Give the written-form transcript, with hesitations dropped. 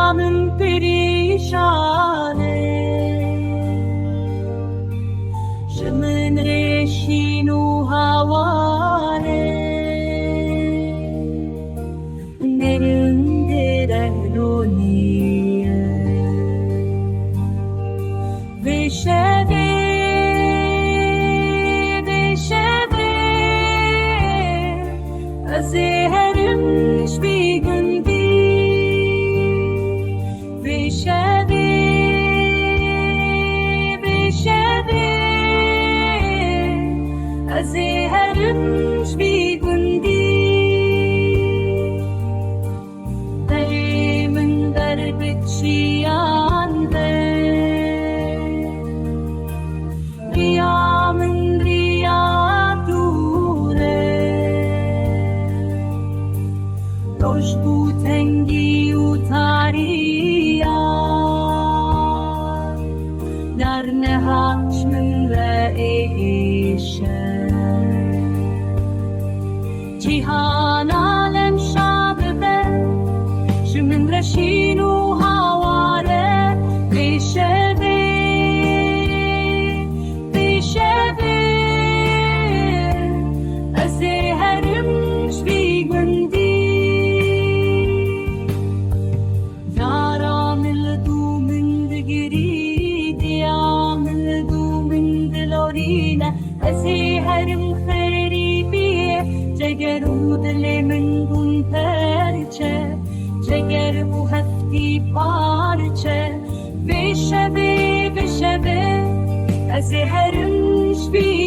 من perişane Şımın reşinu havale Nerinde rehloniye Ve şebe Azherim bir gün değil Ve şebe Azherim bir gün değil Derimin derbetçiyan ve Riyamın Doş bu tengi utariyan Dar nehaç min ve eşe Cihan alem şabibe Şimin reşinu havale Beşebe Azherim bir gün Azherim kharibiye Ceger u dil min gun perçe Ceger bu hefti parçe Ve şebe Azherim bir